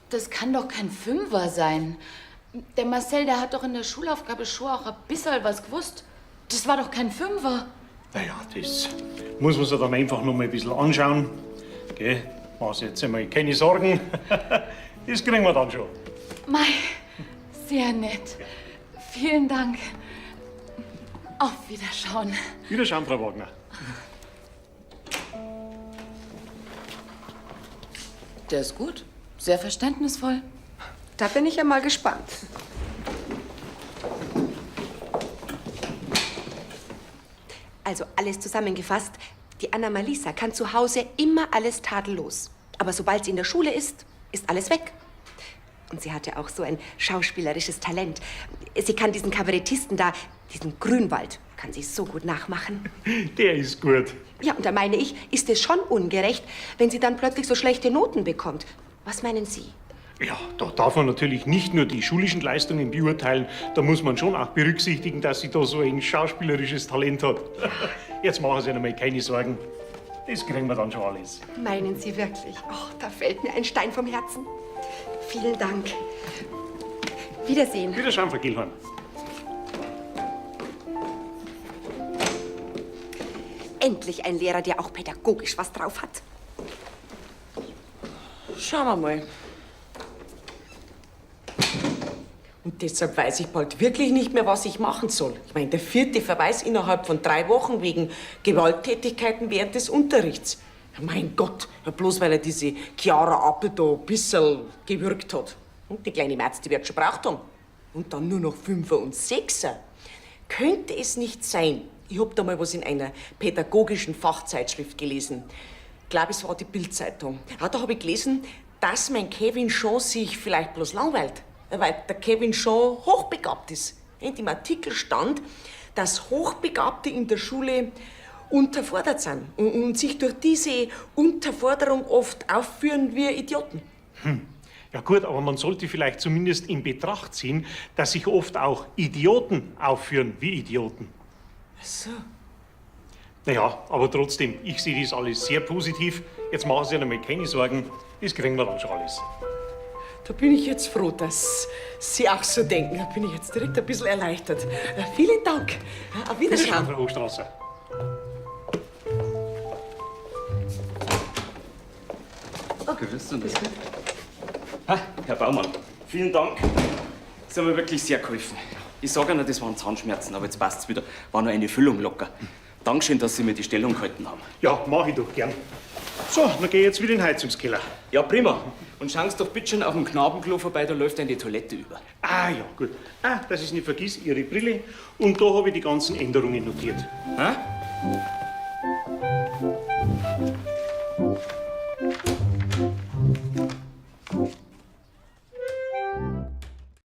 Das kann doch kein Fünfer sein. Der Marcel, der hat doch in der Schulaufgabe schon auch ein bisschen was gewusst. Das war doch kein Fünfer. Naja, das muss man sich dann einfach noch mal ein bisschen anschauen. Gell? Mach jetzt einmal keine Sorgen. Das kriegen wir dann schon. Mei, sehr nett. Vielen Dank. Auf Wiederschauen. Wiederschauen, Frau Wagner. Der ist gut. Sehr verständnisvoll. Da bin ich ja mal gespannt. Also alles zusammengefasst, die Anna-Malisa kann zu Hause immer alles tadellos. Aber sobald sie in der Schule ist, ist alles weg. Und sie hatte auch so ein schauspielerisches Talent. Sie kann diesen Kabarettisten da, diesen Grünwald, kann sie so gut nachmachen. Der ist gut. Ja, und da meine ich, ist es schon ungerecht, wenn sie dann plötzlich so schlechte Noten bekommt. Was meinen Sie? Ja, da darf man natürlich nicht nur die schulischen Leistungen beurteilen. Da muss man schon auch berücksichtigen, dass sie da so ein schauspielerisches Talent hat. Jetzt machen Sie einmal keine Sorgen. Das kriegen wir dann schon alles. Meinen Sie wirklich? Oh, da fällt mir ein Stein vom Herzen. Vielen Dank. Wiedersehen. Wiederschauen, Frau Gillhorn. Endlich ein Lehrer, der auch pädagogisch was drauf hat. Schauen wir mal. Und deshalb weiß ich bald wirklich nicht mehr, was ich machen soll. Ich meine, der 4. Verweis innerhalb von 3 Wochen wegen Gewalttätigkeiten während des Unterrichts. Ja, mein Gott, ja, bloß weil er diese Chiara Appel da ein bisschen gewürgt hat. Und die kleine Merz, die wird schon braucht haben. Und dann nur noch 5er und 6er. Könnte es nicht sein, ich hab da mal was in einer pädagogischen Fachzeitschrift gelesen. Ich glaube, es war die Bild-Zeitung. Ja, da habe ich gelesen, dass mein Kevin schon sich vielleicht bloß langweilt. Weil der Kevin schon hochbegabt ist. In dem Artikel stand, dass Hochbegabte in der Schule unterfordert sind und sich durch diese Unterforderung oft aufführen wie Idioten. Ja gut, aber man sollte vielleicht zumindest in Betracht ziehen, dass sich oft auch Idioten aufführen wie Idioten. Ach so. Naja, aber trotzdem, ich sehe das alles sehr positiv. Jetzt machen Sie sich einmal keine Sorgen, das kriegen wir dann schon alles. Da bin ich jetzt froh, dass Sie auch so denken. Da bin ich jetzt direkt ein bisschen erleichtert. Vielen Dank. Auf Wiedersehen. Frau Hochstrasser. Grüß dich. Ha, Herr Baumann, vielen Dank. Sie haben mir wirklich sehr geholfen. Ich sage Ihnen, das waren Zahnschmerzen, aber jetzt passt's wieder. War nur eine Füllung locker. Dankeschön, dass Sie mir die Stellung gehalten haben. Ja, mach ich doch gern. So, dann geh ich jetzt wieder in den Heizungskeller. Ja, prima. Und schauen Sie doch bitte schön auf dem Knabenklo vorbei, da läuft eine Toilette über. Ah ja, gut. Ah, dass ich nicht vergiss, Ihre Brille. Und da habe ich die ganzen Änderungen notiert. Ha?